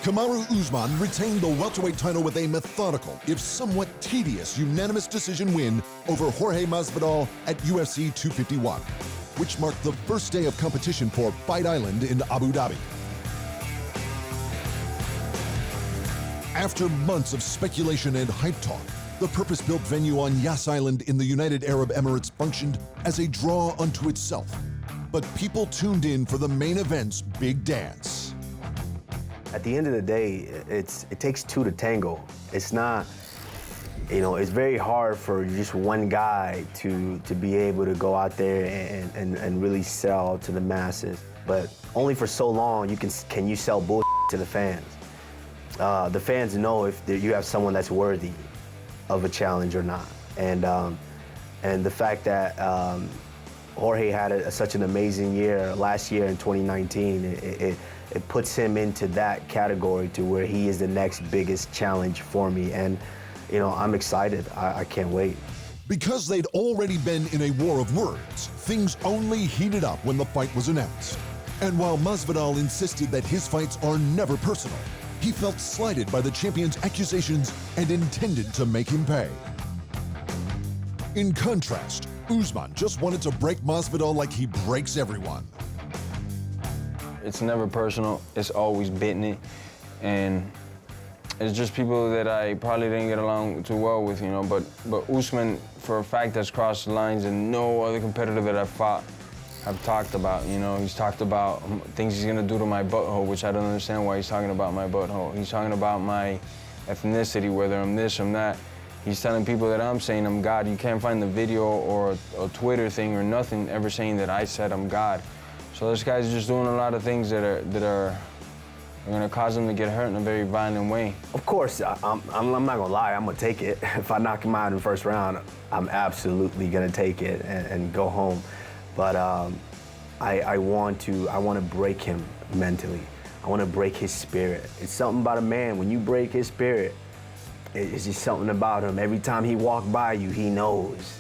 Kamaru Usman retained the welterweight title with a methodical, if somewhat tedious, unanimous decision win over Jorge Masvidal at UFC 251, which marked the first day of competition for Fight Island in Abu Dhabi. After months of speculation and hype talk, the purpose-built venue on Yas Island in the United Arab Emirates functioned as a draw unto itself. But people tuned in for the main event's big dance. At the end of the day, it takes two to tango. It's not, it's very hard for just one guy to be able to go out there and really sell to the masses. But only for so long can you sell bullshit to the fans. The fans know if you have someone that's worthy of a challenge or not. And the fact that Jorge had such an amazing year last year in 2019, it puts him into that category to where he is the next biggest challenge for me. And, I'm excited. I can't wait. Because they'd already been in a war of words, things only heated up when the fight was announced. And while Masvidal insisted that his fights are never personal, he felt slighted by the champion's accusations and intended to make him pay. In contrast, Usman just wanted to break Masvidal like he breaks everyone. It's never personal, it's always business, and it's just people that I probably didn't get along too well with, but Usman, for a fact, has crossed the lines, and no other competitor that I've fought have talked about, he's talked about things he's gonna do to my butthole, which I don't understand why he's talking about my butthole. He's talking about my ethnicity, whether I'm this or that. He's telling people that I'm saying I'm God. You can't find the video or a Twitter thing or nothing ever saying that I said I'm God. So this guy's just doing a lot of things that are gonna cause him to get hurt in a very violent way. Of course, I'm not gonna lie, I'm gonna take it. If I knock him out in the first round, I'm absolutely gonna take it and go home. But I want to break him mentally. I want to break his spirit. It's something about a man, when you break his spirit, it's just something about him. Every time he walks by you, he knows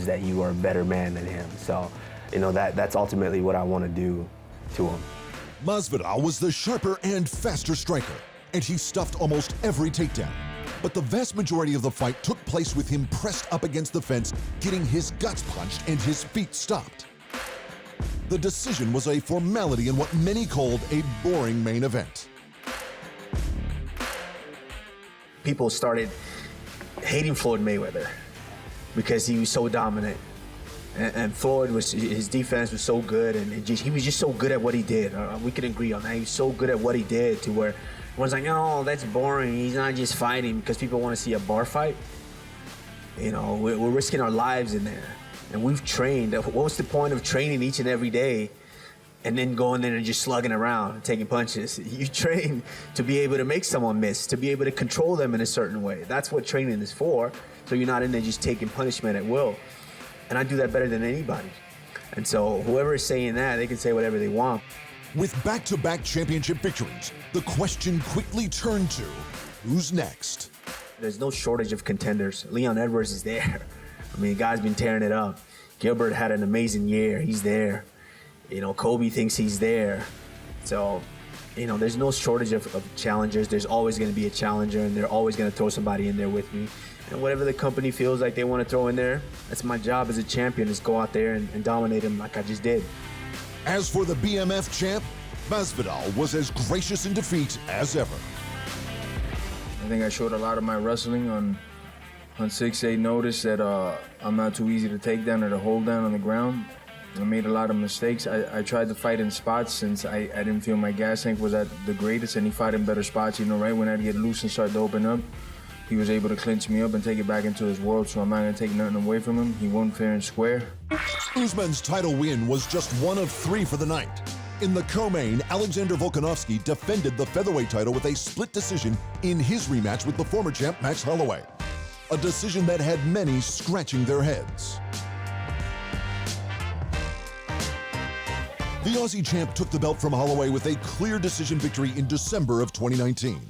that you are a better man than him. So, that's ultimately what I want to do to him. Masvidal was the sharper and faster striker, and he stuffed almost every takedown. But the vast majority of the fight took place with him pressed up against the fence, getting his guts punched and his feet stopped. The decision was a formality in what many called a boring main event. People started hating Floyd Mayweather because he was so dominant. And Floyd, his defense was so good, and he was just so good at what he did. We can agree on that. He was so good at what he did to where everyone's like, oh, that's boring. He's not just fighting because people want to see a bar fight. We're risking our lives in there. And we've trained. What's the point of training each and every day and then going there and just slugging around and taking punches? You train to be able to make someone miss, to be able to control them in a certain way. That's what training is for, so you're not in there just taking punishment at will. And I do that better than anybody. And so whoever is saying that, they can say whatever they want. With back-to-back championship victories, the question quickly turned to, who's next? There's no shortage of contenders. Leon Edwards is there. The guy's been tearing it up. Gilbert had an amazing year. He's there. Kobe thinks he's there. So, there's no shortage of challengers. There's always going to be a challenger, and they're always going to throw somebody in there with me. And whatever the company feels like they want to throw in there, that's my job as a champion, is go out there and dominate them like I just did. As for the BMF champ, Masvidal was as gracious in defeat as ever. I think I showed a lot of my wrestling on 6-8 notice that I'm not too easy to take down or to hold down on the ground. I made a lot of mistakes. I tried to fight in spots since I didn't feel my gas tank was at the greatest, and he fought in better spots, right when I'd get loose and start to open up. He was able to clinch me up and take it back into his world, so I'm not gonna take nothing away from him. He won fair and square. Usman's title win was just one of 3 for the night. In the co-main, Alexander Volkanovski defended the featherweight title with a split decision in his rematch with the former champ Max Holloway. A decision that had many scratching their heads. The Aussie champ took the belt from Holloway with a clear decision victory in December of 2019.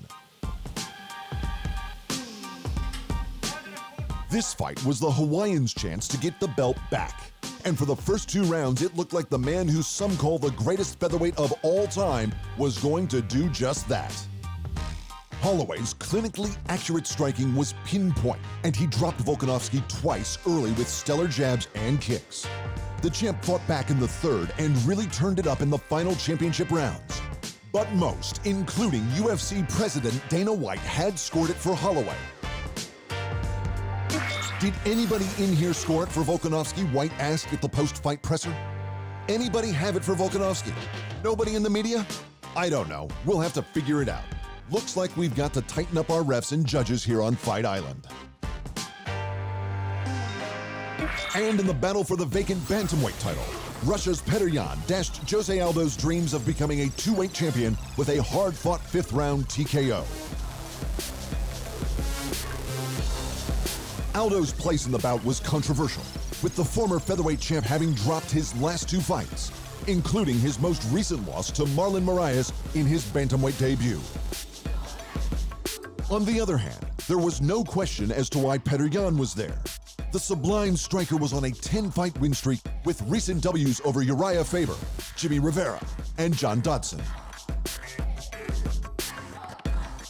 This fight was the Hawaiians' chance to get the belt back. And for the first 2 rounds, it looked like the man who some call the greatest featherweight of all time was going to do just that. Holloway's clinically accurate striking was pinpoint, and he dropped Volkanovski twice early with stellar jabs and kicks. The champ fought back in the third and really turned it up in the final championship rounds. But most, including UFC President Dana White, had scored it for Holloway. Did anybody in here score it for Volkanovski? White asked at the post-fight presser. Anybody have it for Volkanovski? Nobody in the media? I don't know. We'll have to figure it out. Looks like we've got to tighten up our refs and judges here on Fight Island. And in the battle for the vacant bantamweight title, Russia's Petr Yan dashed Jose Aldo's dreams of becoming a two-weight champion with a hard-fought fifth-round TKO. Aldo's place in the bout was controversial, with the former featherweight champ having dropped his last two fights, including his most recent loss to Marlon Moraes in his bantamweight debut. On the other hand, there was no question as to why Petr Yan was there. The sublime striker was on a 10-fight win streak with recent W's over Uriah Faber, Jimmy Rivera, and John Dodson.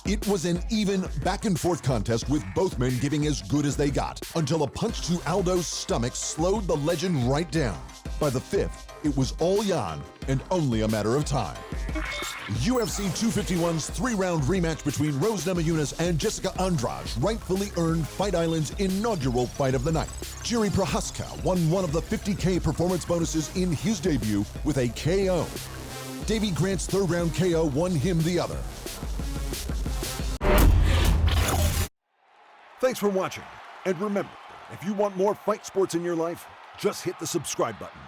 It was an even back-and-forth contest with both men giving as good as they got until a punch to Aldo's stomach slowed the legend right down. By the fifth, it was all Yan and only a matter of time. UFC 251's three-round rematch between Rose Namajunas and Jessica Andrade rightfully earned Fight Island's inaugural fight of the night. Jiri Prochazka won one of the $50K performance bonuses in his debut with a KO. Davey Grant's third-round KO won him the other. Thanks for watching. And remember, if you want more fight sports in your life, just hit the subscribe button.